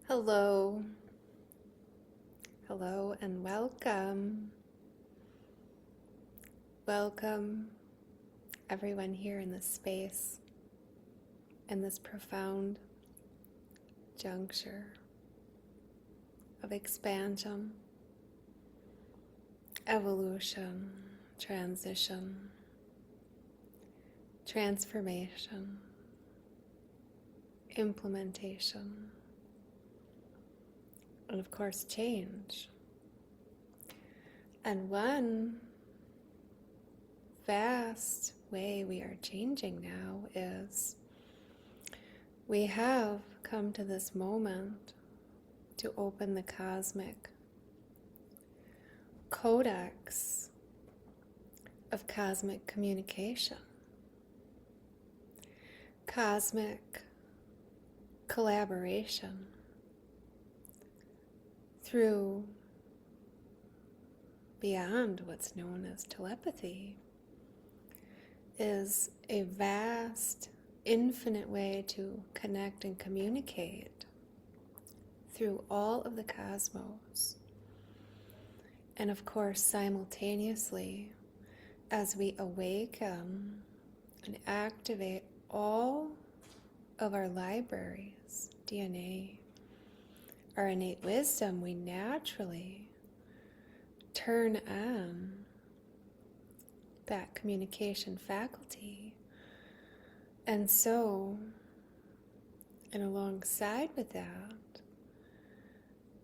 Hello, hello, and welcome. Welcome, everyone here in this space, in this profound juncture of expansion, evolution, transition, transformation, implementation, and of course, change. And one vast way we are changing now is we have come to this moment to open the cosmic codex of cosmic communication, cosmic collaboration through beyond what's known as telepathy is a vast, infinite way to connect and communicate through all of the cosmos. And of course, simultaneously, as we awaken and activate all of our libraries, DNA, our innate wisdom, we naturally turn on that communication faculty. And so, and alongside with that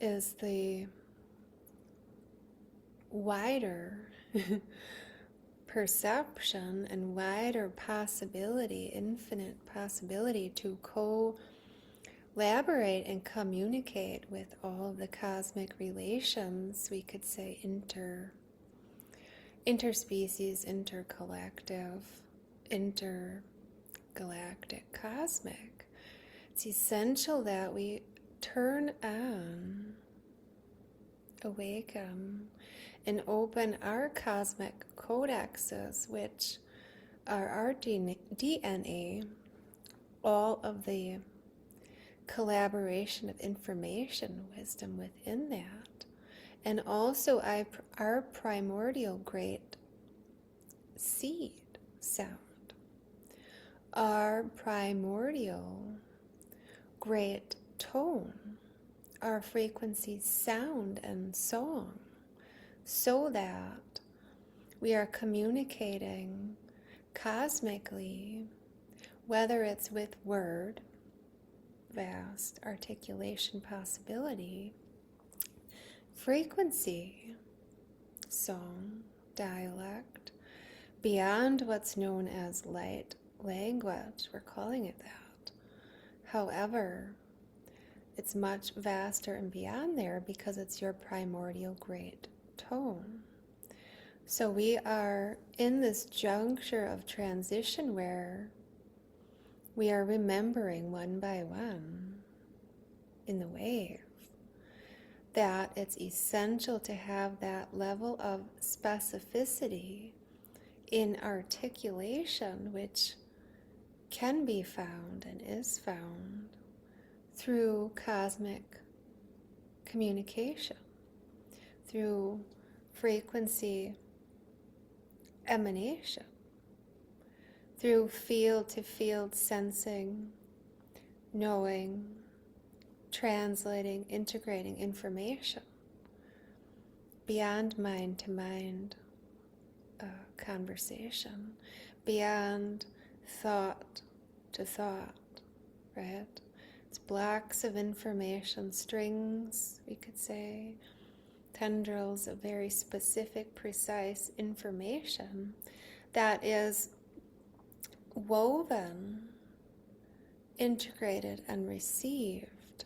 is the wider perception and wider possibility, infinite possibility to collaborate and communicate with all of the cosmic relations, we could say interspecies, intercollective, intergalactic, cosmic. It's essential that we turn on, awaken, and open our cosmic codexes, which are our DNA, all of the collaboration of information, wisdom within that, and also our primordial great seed sound, our primordial great tone, our frequency sound and song, so that we are communicating cosmically, whether it's with word, vast articulation possibility, frequency, song, dialect, beyond what's known as light language. We're calling it that. However, it's much vaster and beyond there because it's your primordial great tone. So we are in this juncture of transition where we are remembering one by one in the wave that it's essential to have that level of specificity in articulation, which can be found and is found through cosmic communication, through frequency emanation, through field-to-field sensing, knowing, translating, integrating information, beyond mind-to-mind conversation, beyond thought-to-thought, right? It's blocks of information, strings, we could say, tendrils of very specific, precise information that is woven, integrated, and received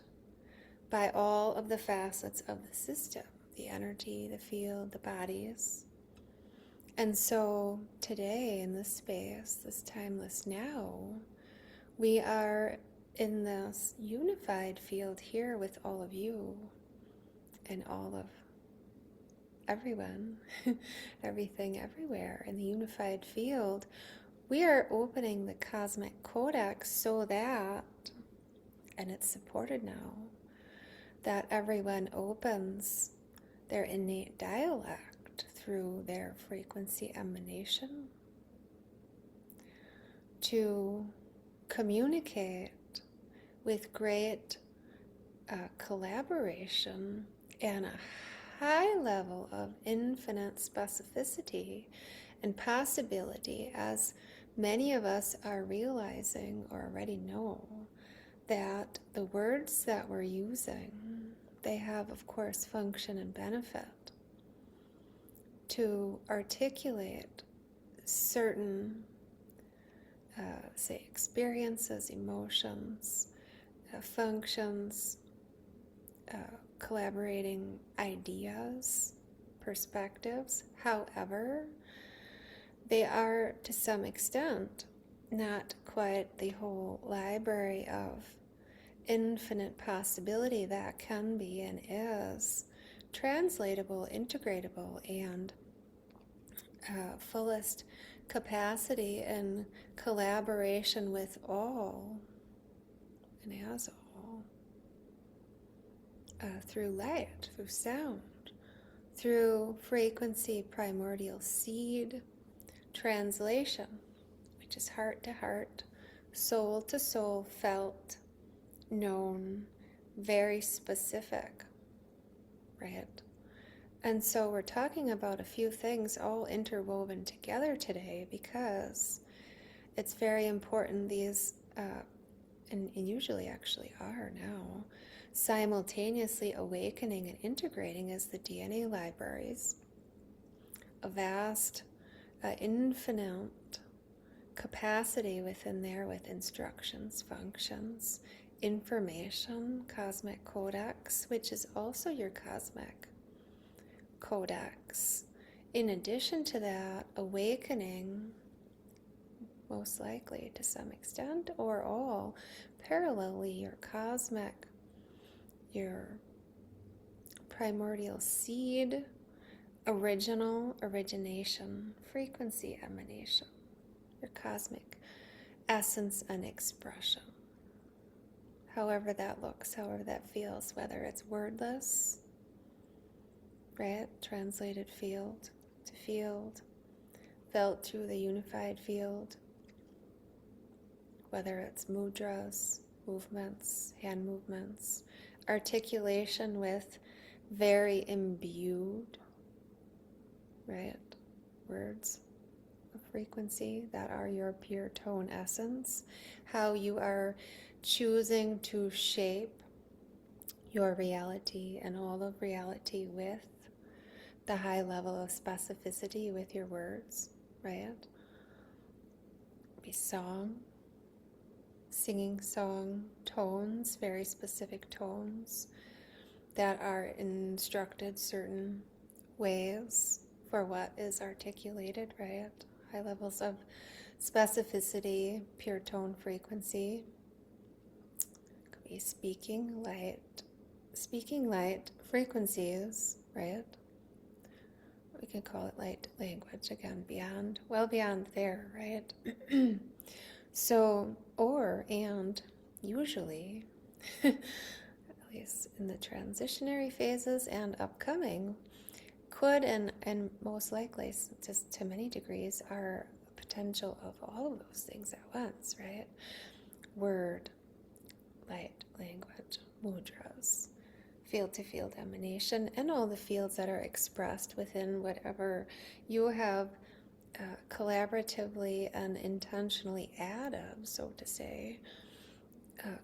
by all of the facets of the system, the energy, the field, the bodies. And so today in this space, this timeless now, we are in this unified field here with all of you and all of everyone, everything, everywhere in the unified field. We are opening the cosmic codex so that, and it's supported now, that everyone opens their innate dialect through their frequency emanation to communicate with great collaboration and a high level of infinite specificity and possibility, as many of us are realizing or already know that the words that we're using, they have, of course, function and benefit to articulate certain, say, experiences, emotions, functions, collaborating ideas, perspectives. However, they are, to some extent, not quite the whole library of infinite possibility that can be and is translatable, integratable, and fullest capacity and collaboration with all and as all, through light, through sound, through frequency, primordial seed, translation, which is heart to heart, soul to soul, felt, known, very specific, right? And so we're talking about a few things all interwoven together today because it's very important these, and usually actually are now, simultaneously awakening and integrating as the DNA libraries, a vast, infinite capacity within there with instructions, functions, information, cosmic codex, which is also your cosmic codex. In addition to that, awakening, most likely to some extent or all, parallelly your cosmic, your primordial seed, origination, frequency emanation, your cosmic essence and expression. However that looks, however that feels, whether it's wordless, right, translated field to field, felt through the unified field, whether it's mudras, movements, hand movements, articulation with very imbued, right, words of frequency that are your pure tone essence, how you are choosing to shape your reality and all of reality with the high level of specificity with your words, right? Be song, singing song tones, very specific tones that are instructed certain ways for what is articulated, right? High levels of specificity, pure tone frequency. Could be speaking light frequencies, right? We can call it light language, again, well beyond there, right? So, and usually, at least in the transitionary phases and upcoming, could and most likely, just to many degrees, are potential of all of those things at once, right? Word, light, language, mudras, field-to-field emanation, and all the fields that are expressed within whatever you have collaboratively and intentionally added, so to say,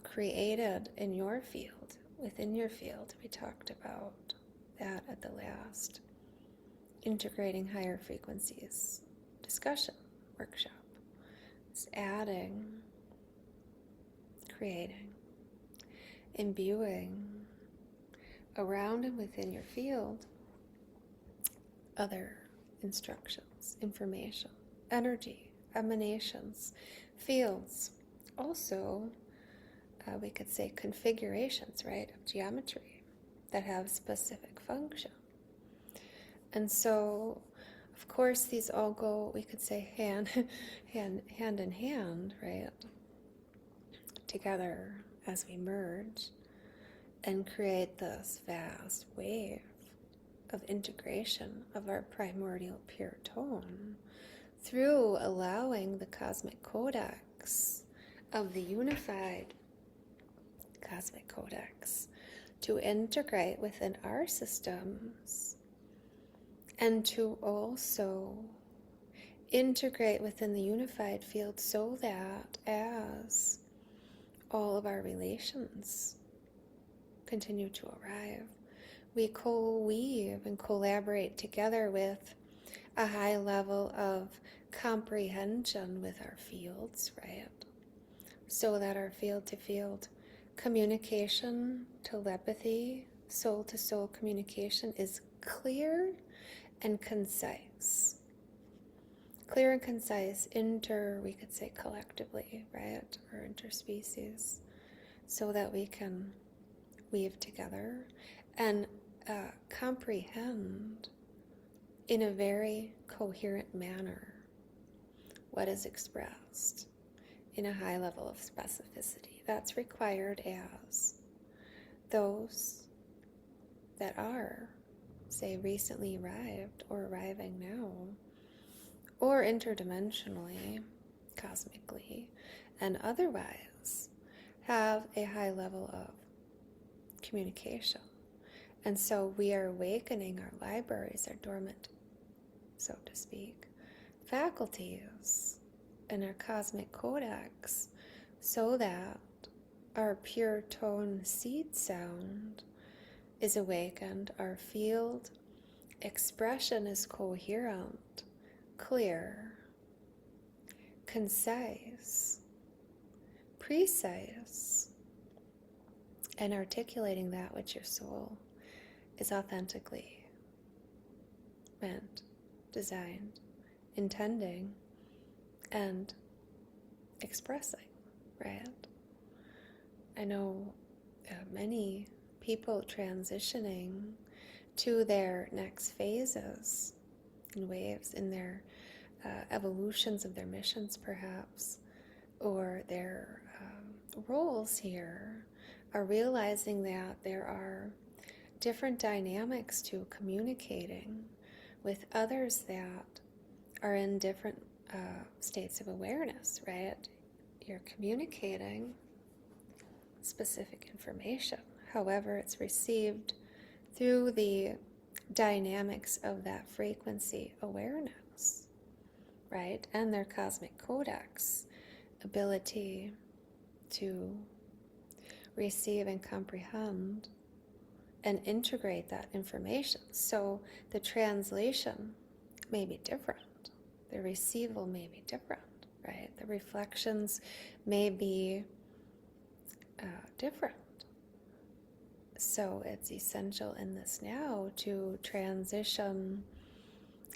created in your field, within your field. We talked about that at the last integrating higher frequencies discussion workshop. It's adding, creating, imbuing around and within your field other instructions, information, energy, emanations, fields. Also, we could say configurations, right, of geometry that have specific function. And so, of course, these all go, we could say, hand in hand, right, together as we merge. and create this vast wave of integration of our primordial pure tone through allowing the cosmic codex of the unified cosmic codex to integrate within our systems and to also integrate within the unified field, so that as all of our relations continue to arrive, we co-weave and collaborate together with a high level of comprehension with our fields, right? So that our field-to-field communication, telepathy, soul-to-soul communication is clear and concise. Clear and concise, we could say collectively, right? Or interspecies, so that we can weave together and comprehend in a very coherent manner what is expressed in a high level of specificity that's required as those that are, say, recently arrived or arriving now, or interdimensionally, cosmically, and otherwise have a high level of communication. And so we are awakening our libraries, our dormant, so to speak, faculties in our cosmic codex, so that our pure tone seed sound is awakened, our field expression is coherent, clear, concise, precise, and articulating that which your soul is authentically meant, designed, intending, and expressing, right? I know many people transitioning to their next phases and waves in their evolutions of their missions, perhaps, or their roles here, are realizing that there are different dynamics to communicating with others that are in different states of awareness, right? You're communicating specific information. However, it's received through the dynamics of that frequency awareness, right? And their cosmic codex ability to receive and comprehend and integrate that information. So the translation may be different. The receival may be different, right? The reflections may be different. So it's essential in this now to transition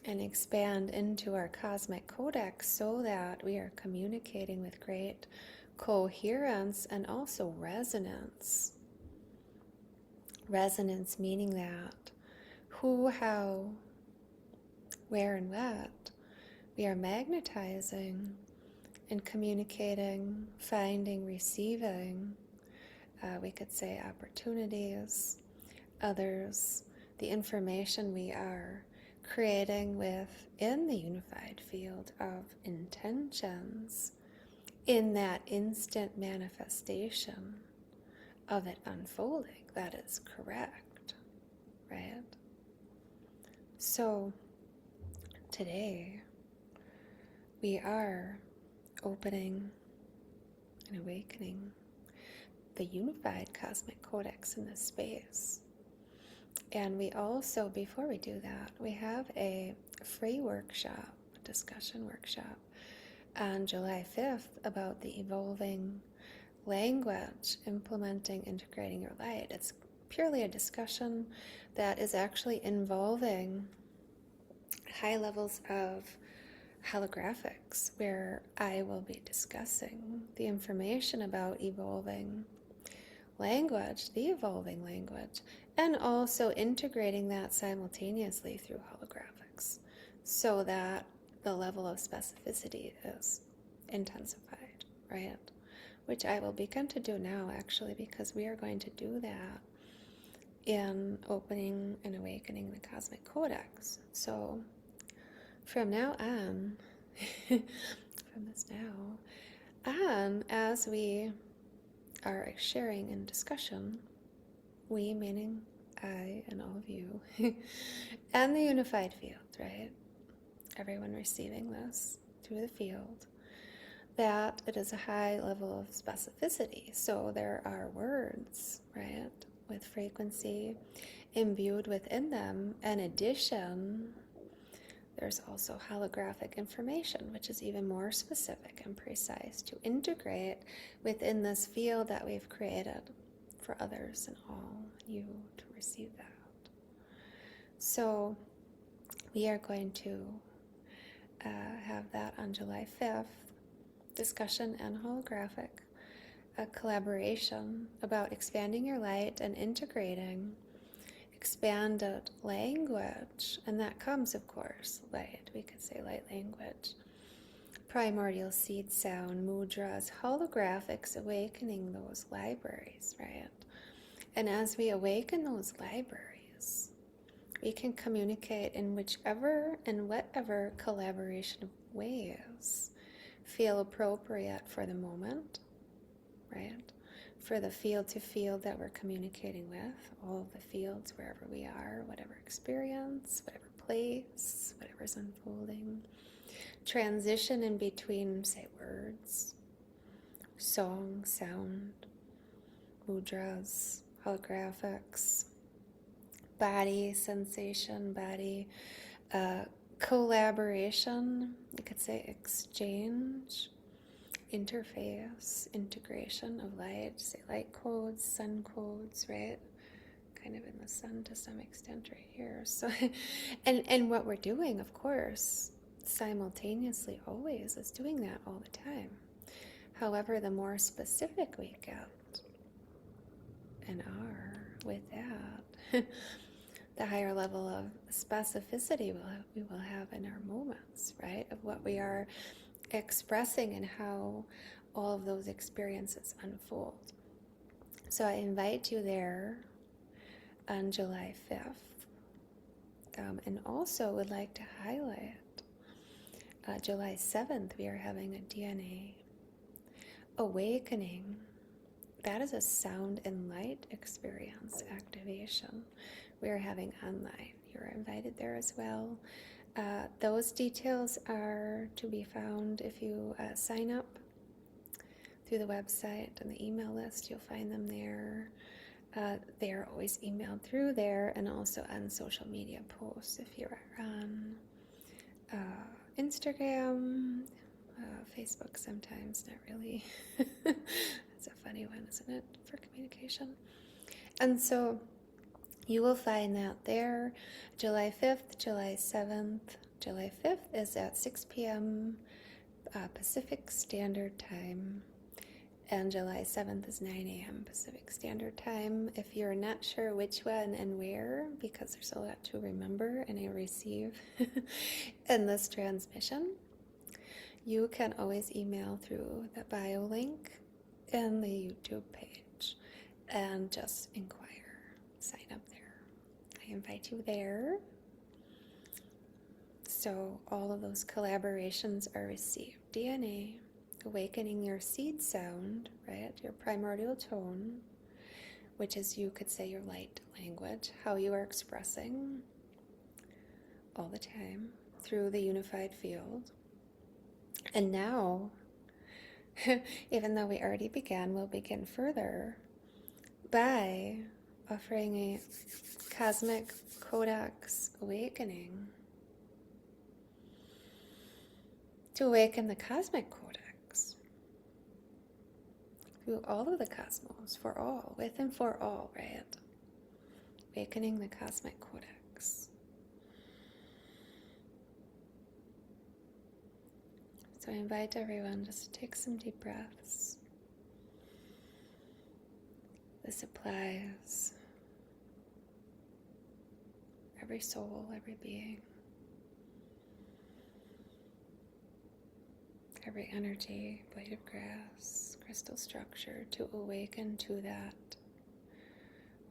and expand into our cosmic codex, so that we are communicating with great coherence and also resonance. Resonance meaning that who, how, where, and what we are magnetizing and communicating, finding, receiving, we could say opportunities, others, the information we are creating within the unified field of intentions in that instant manifestation of it unfolding. That is correct, right? So today we are opening and awakening the unified cosmic codex in this space. And we also, before we do that, we have a free workshop, discussion workshop, on July 5th about the evolving language, implementing, integrating your light. It's purely a discussion that is actually involving high levels of holographics, where I will be discussing the information about evolving language, the evolving language, and also integrating that simultaneously through holographics, so that the level of specificity is intensified, right? Which I will begin to do now, actually, because we are going to do that in opening and awakening the Cosmic Codex. So from now on, from this now on, as we are sharing in discussion, we meaning I and all of you, and the unified field, right? Everyone receiving this through the field, that it is a high level of specificity. So there are words, right, with frequency imbued within them. In addition, there's also holographic information, which is even more specific and precise to integrate within this field that we've created for others and all you to receive that. So we are going to have that on July 5th, discussion and holographic, a collaboration about expanding your light and integrating expanded language. And that comes, of course, light. We could say light language. Primordial seed sound, mudras, holographics, awakening those libraries, right? And as we awaken those libraries, we can communicate in whichever and whatever collaboration of ways feel appropriate for the moment, right? For the field to field that we're communicating with, all of the fields, wherever we are, whatever experience, whatever place, whatever's unfolding. Transition in between, say, words, song, sound, mudras, holographics, body sensation, body collaboration, you could say exchange, interface, integration of light, say light codes, sun codes, right? Kind of in the sun to some extent right here. So, and what we're doing, of course, simultaneously always is doing that all the time. However, the more specific we get and are with that, the higher level of specificity we will have in our moments, right? Of what we are expressing and how all of those experiences unfold. So I invite you there on July 5th. And also would like to highlight July 7th, we are having a DNA awakening. That is a sound and light experience activation we are having online. You're invited there as well. Those details are to be found if you sign up through the website and the email list. You'll find them there. They are always emailed through there, and also on social media posts if you're on Instagram, Facebook sometimes, not really. It's a funny one, isn't it, for communication? And so you will find that there, July 5th, July 7th. July 5th is at 6 p.m. Pacific Standard Time, and July 7th is 9 a.m. Pacific Standard Time. If you're not sure which one and where, because there's a lot to remember and I receive in this transmission, you can always email through the bio link in the YouTube page and just inquire. Sign up there. I invite you there. So all of those collaborations are received. DNA, awakening your seed sound, right? Your primordial tone, which is, you could say, your light language, how you are expressing all the time through the unified field. And now, even though we already began, we'll begin further by offering a Cosmic Codex awakening to awaken the Cosmic Codex through all of the cosmos, for all, with and for all, right? Awakening the Cosmic Codex. So I invite everyone just to take some deep breaths. This applies every soul, every being, every energy, blade of grass, crystal structure, to awaken to that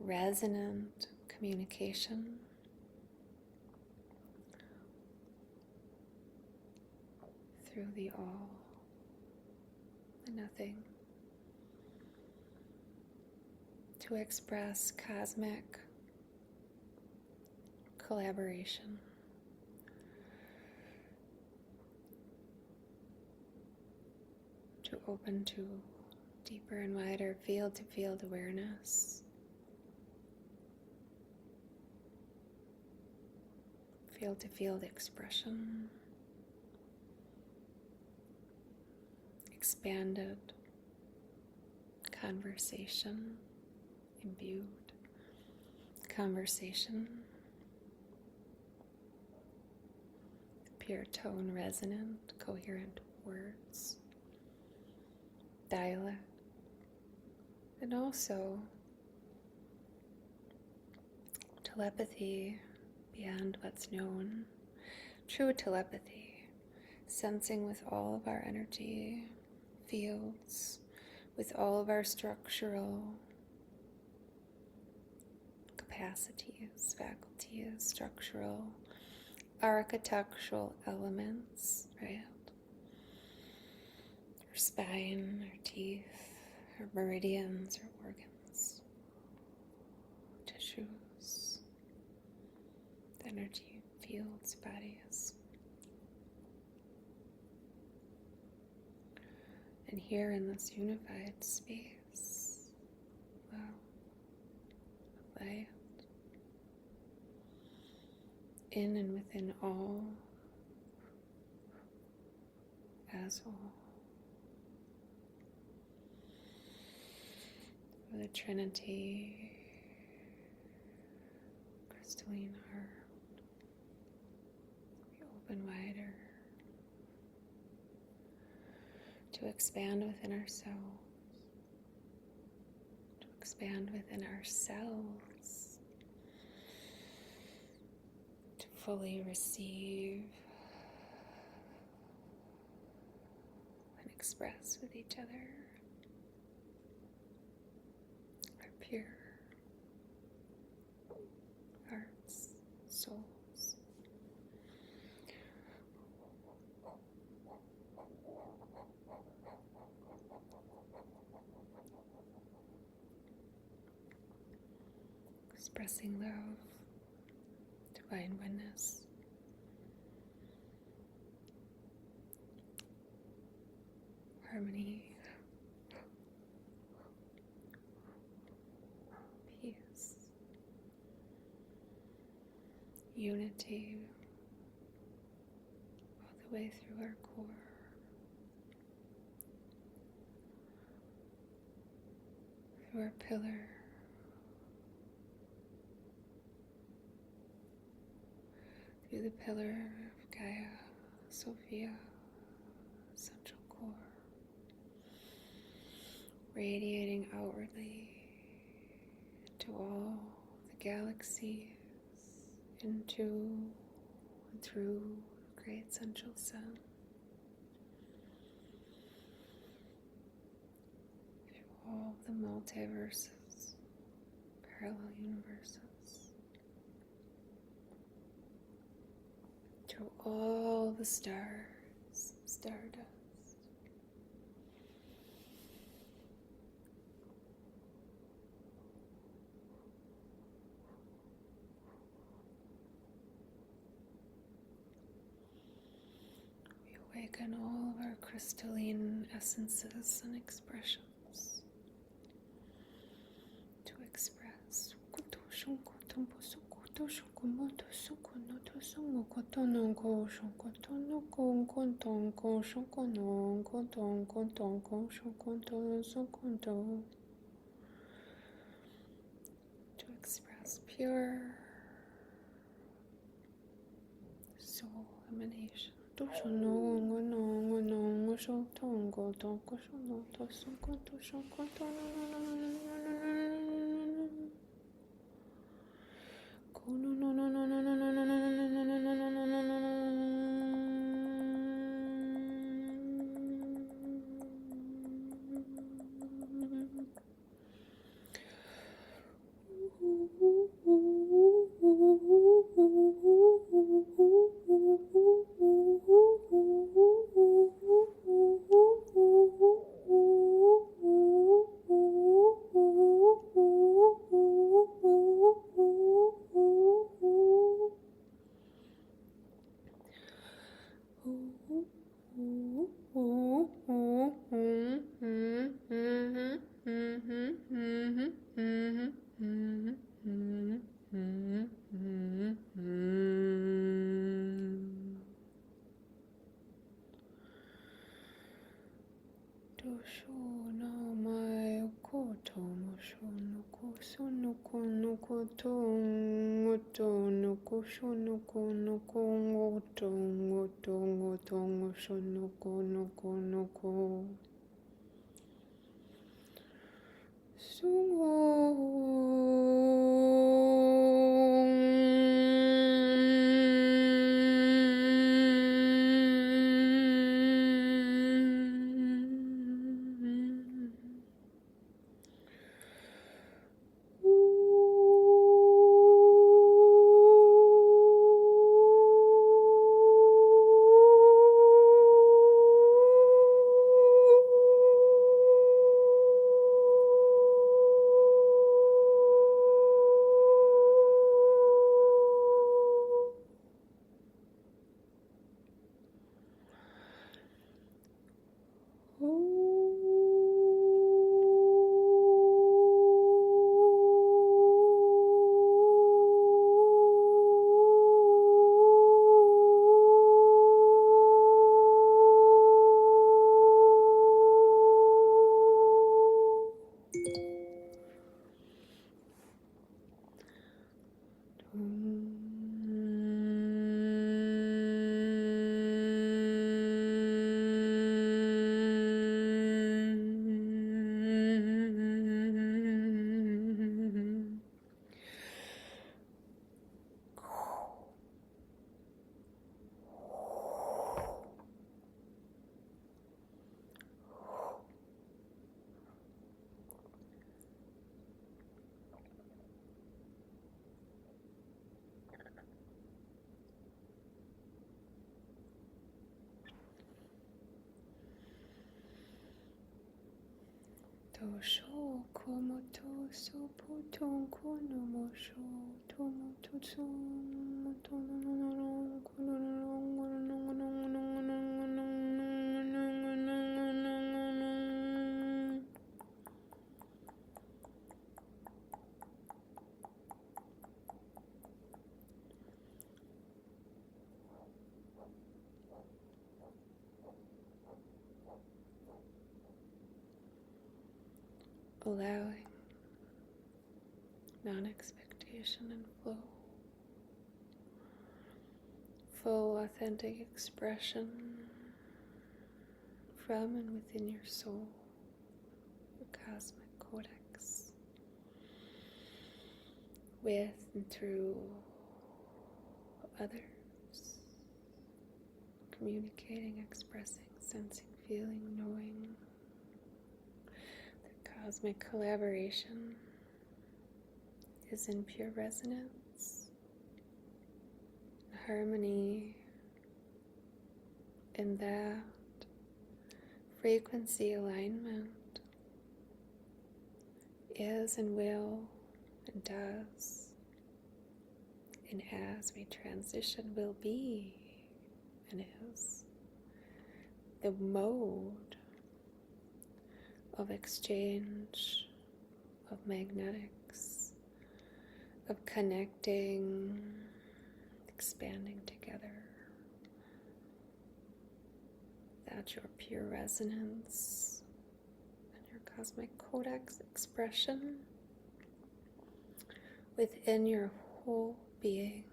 resonant communication through the all, the nothing, to express cosmic collaboration. To open to deeper and wider field-to-field awareness. Field-to-field expression. Expanded conversation. Imbued conversation. Pure tone, resonant, coherent words. Dialect, and also telepathy beyond what's known, true telepathy, sensing with all of our energy fields, with all of our structural capacities, faculties, structural, architectural elements, right? Our spine, our teeth, our meridians, our organs, tissues, the energy fields, bodies. And here in this unified space, wow, light, in and within all, as all. The Trinity, crystalline heart, we open wider to expand within ourselves, to expand within ourselves, to fully receive and express with each other pure hearts, souls. Expressing love, divine oneness. Harmony. Unity all the way through our core, through our pillar, through the pillar of Gaia, Sophia, central core, radiating outwardly to all the galaxies, into and through the great central sun, through all the multiverses, parallel universes, through all the stars, stardust. Awaken all of our crystalline essences and expressions to express. To express pure soul emanation. Tosho komoto sopo tonko no mosho tomoto tomoto allowing non-expectation and flow, full authentic expression from and within your soul, your cosmic codex, with and through others, communicating, expressing, sensing, feeling, knowing. Cosmic collaboration is in pure resonance, harmony, in that frequency alignment is and will and does, and as we transition will be and is the mode of exchange, of magnetics, of connecting, expanding together. That's your pure resonance and your cosmic codex expression within your whole being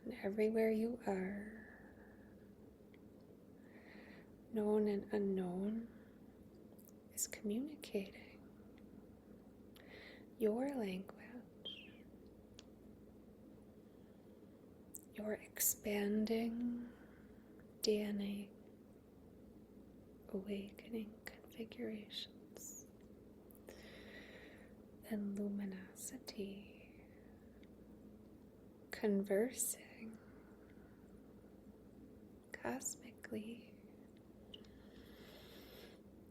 and everywhere you are, known and unknown, is communicating your language, your expanding DNA awakening configurations and luminosity, conversing cosmically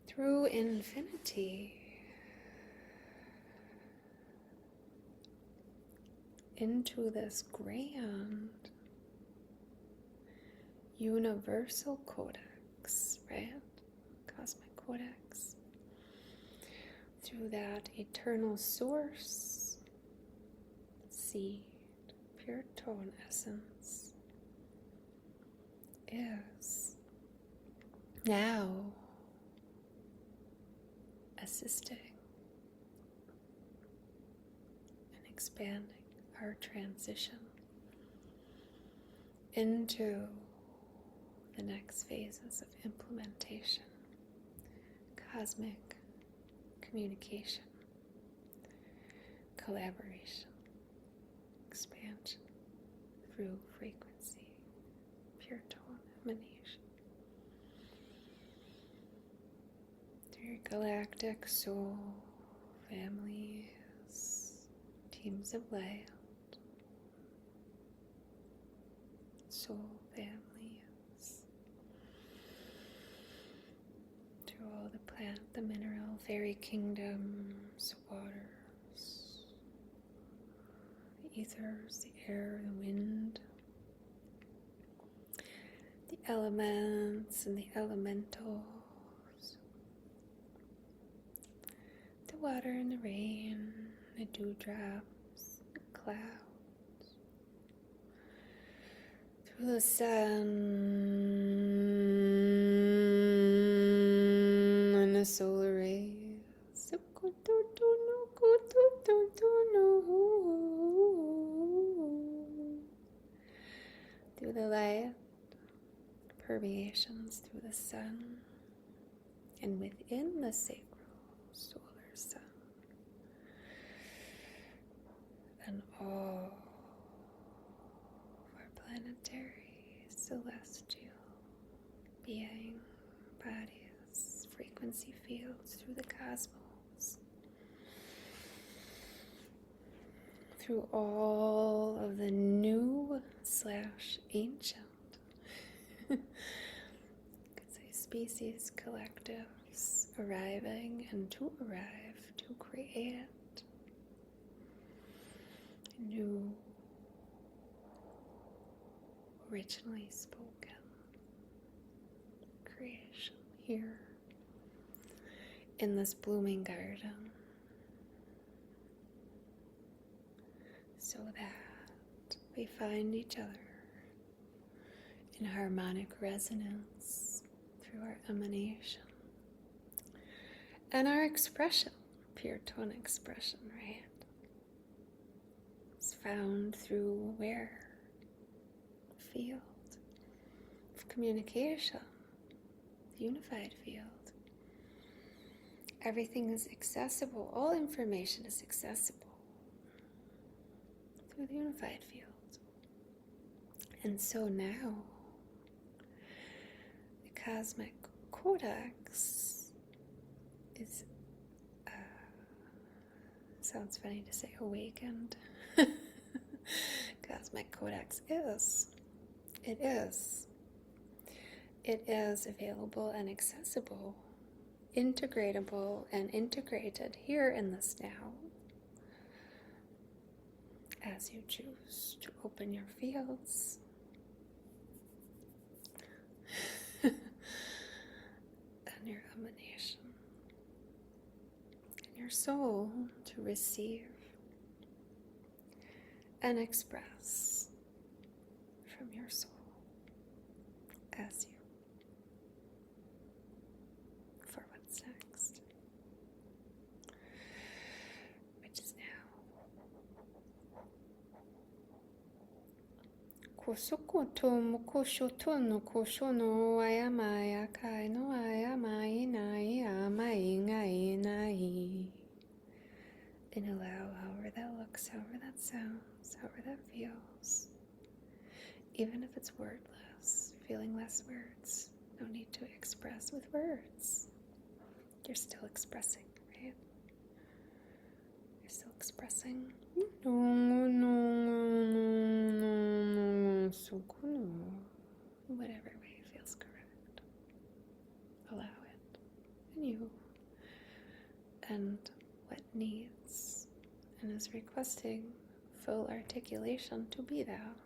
through infinity into this grand Universal Codex, right? Cosmic Codex. to that eternal source, seed, pure tone essence is now assisting and expanding our transition into the next phases of implementation, cosmic communication, collaboration, expansion through frequency, pure tone emanation. Through your galactic soul families, teams of light, soul families, through all the plant, the mineral, fairy kingdoms, waters, the ethers, the air, the wind, the elements and the elementals, the water and the rain, the dewdrops, the clouds, through the sun and the solar rays, through the light permeations through the sun and within the sacral solar sun, and all of our planetary, celestial being, bodies, frequency fields through the cosmos, through all of the new / ancient, could say species, collectives arriving and to arrive to create new, originally spoken creation here in this blooming garden, so that we find each other in harmonic resonance through our emanation and our expression, pure tone expression, right? It's found through where? The field of communication, the unified field. Everything is accessible, all information is accessible through the unified field. And so now, the Cosmic Codex is, sounds funny to say awakened. Cosmic Codex is. It is. It is available and accessible, integratable and integrated here in this now, as you choose to open your fields and your emanation and your soul to receive and express from your soul as you for what's next, which is now. Kosokoto mokoshoto no koshono ayamaya kai no ayamai nai amai ngai nai. And allow however that looks, however that sounds, however that feels. Even if it's wordless, feeling less words, no need to express with words. You're still expressing, right? You're still expressing. Whatever way feels correct. Allow it. And you. And what needs and is requesting full articulation to be that.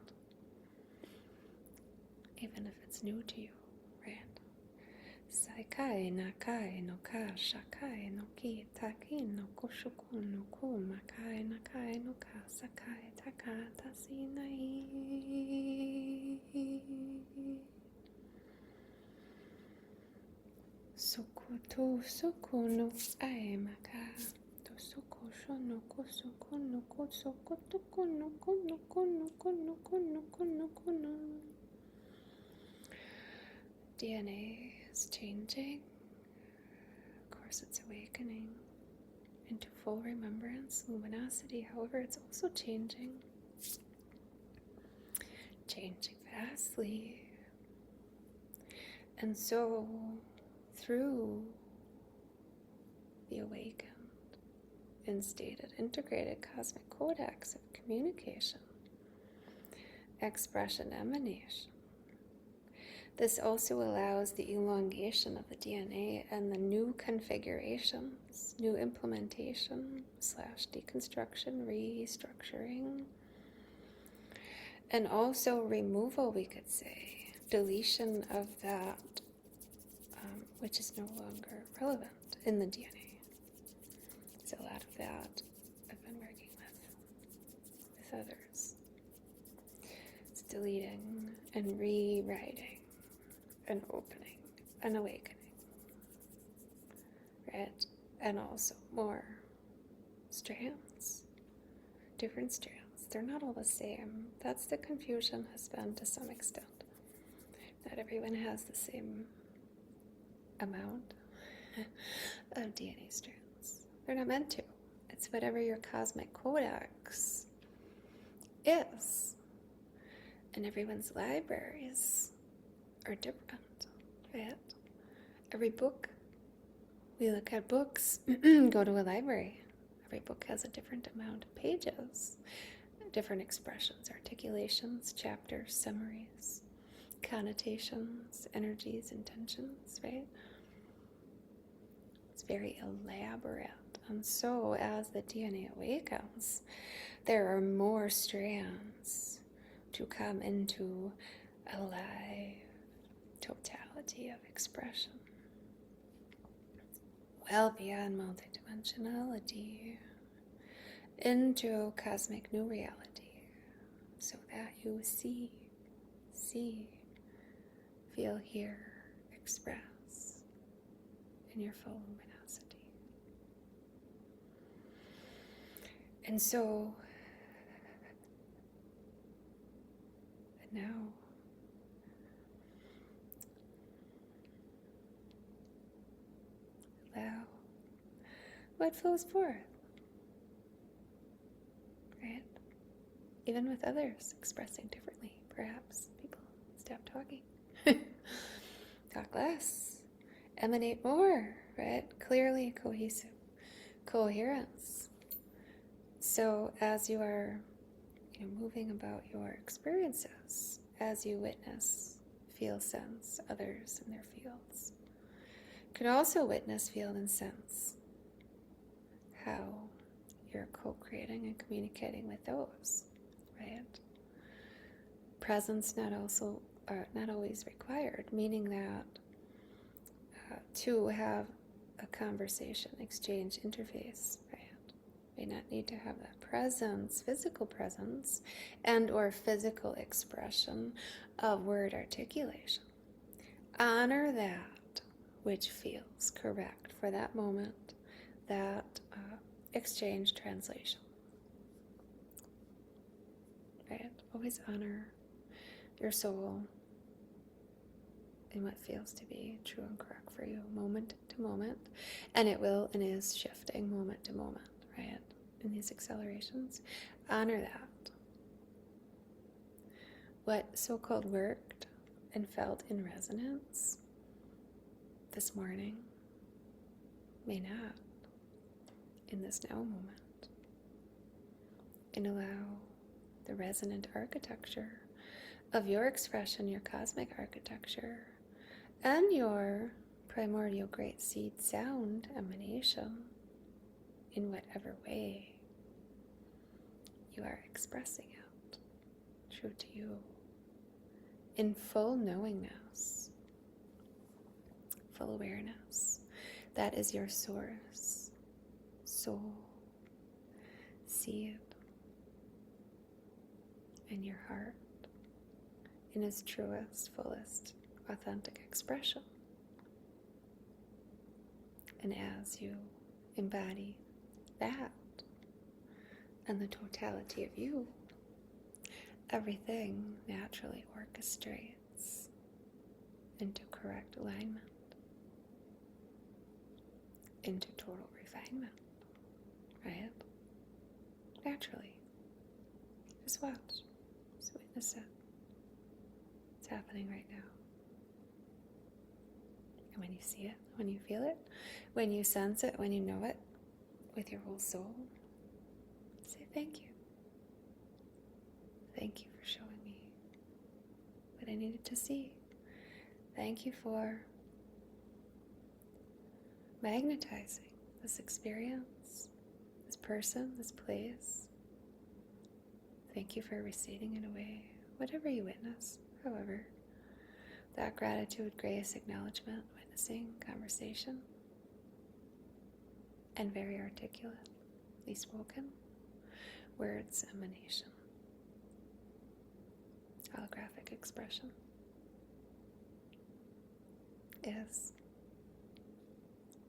Even if it's new to you, right? Saikai nakai no ka shakai no ki taki no koshuku no ku makai nakai no ka sakai taka tasinai. Sokoto soko no ai maka to soko shono kosoko no kosoko to kono kono kono kono kono kono kono. DNA is changing. Of course, it's awakening into full remembrance, luminosity. However, it's also changing vastly. And so, through the awakened, instated, integrated cosmic codex of communication, expression, emanation, this also allows the elongation of the DNA and the new configurations, new implementation / deconstruction, restructuring, and also removal, we could say, deletion of that which is no longer relevant in the DNA. So a lot of that I've been working with others. It's deleting and rewriting and opening and awakening, right? And also more strands, different strands. They're not all the same. That's the confusion has been to some extent. Not everyone has the same amount of DNA strands. They're not meant to. It's whatever your cosmic codex is. And everyone's libraries are different, right? Every book, we look at books, go to a library. Every book has a different amount of pages, different expressions, articulations, chapters, summaries, connotations, energies, intentions, right? It's very elaborate. And so as the DNA awakens, there are more strands to come into a live totality of expression, well beyond multidimensionality, into cosmic new reality, so that you see, feel, hear, express in your full luminosity. And so, now, allow what flows forth, right? Even with others expressing differently, perhaps people stop talking. Talk less, emanate more, right? Clearly cohesive, coherence. So as you are moving about your experiences, as you witness, feel, sense others in their fields, you can also witness, feel, and sense how you're co-creating and communicating with those, right? Presence not always required, meaning that to have a conversation, exchange, interface, right? May not need to have that presence, physical presence, and or physical expression of word articulation. Honor that which feels correct for that moment, that exchange, translation. Right? Always honor your soul in what feels to be true and correct for you, moment to moment. And it will and is shifting moment to moment, right? In these accelerations. Honor that. What so-called worked and felt in resonance this morning may not in this now moment. And allow the resonant architecture of your expression, your cosmic architecture, and your primordial great seed sound emanation in whatever way you are expressing it, true to you, in full knowingness, full awareness. That is your source, soul, seed, and your heart in its truest, fullest, authentic expression. And as you embody that and the totality of you, everything naturally orchestrates into correct alignment, into total refinement, right? Naturally. Just watch. Just witness it. It's happening right now. And when you see it, when you feel it, when you sense it, when you know it with your whole soul, say thank you. Thank you for showing me what I needed to see. Thank you for magnetizing this experience, this person, this place. Thank you for receding it away, whatever you witness, however. That gratitude, grace, acknowledgement, witnessing, conversation, and very articulately spoken words, emanation, holographic expression is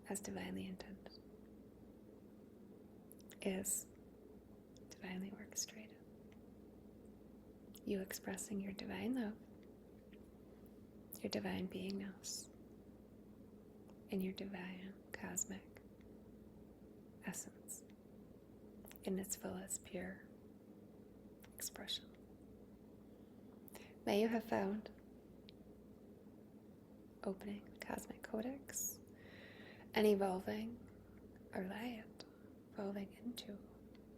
as divinely intended, is divinely orchestrated. You expressing your divine love, your divine beingness, and your divine cosmic essence in its fullest pure expression. May you have found opening the Cosmic Codex and evolving our light, evolving into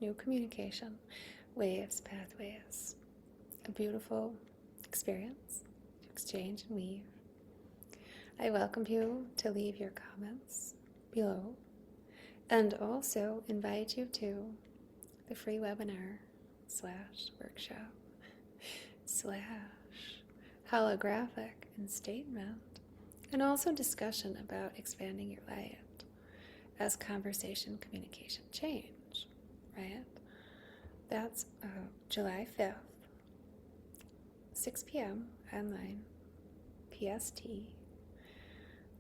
new communication, waves, pathways, a beautiful experience to exchange and weave. I welcome you to leave your comments below and also invite you to the free webinar / workshop / holographic instatement, and also discussion about expanding your light as conversation, communication change, right? That's July 5th, 6 p.m. online, PST,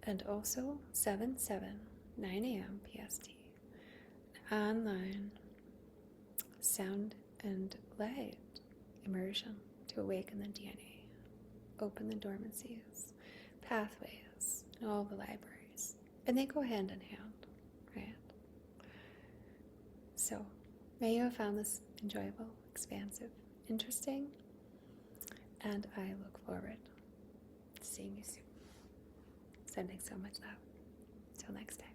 and also 9 a.m. PST, online sound and light immersion to awaken the DNA, open the dormancies, pathways, and all the libraries. And they go hand in hand, right? So, may you have found this enjoyable, expansive, interesting, and I look forward to seeing you soon. Sending so much love. Till next time.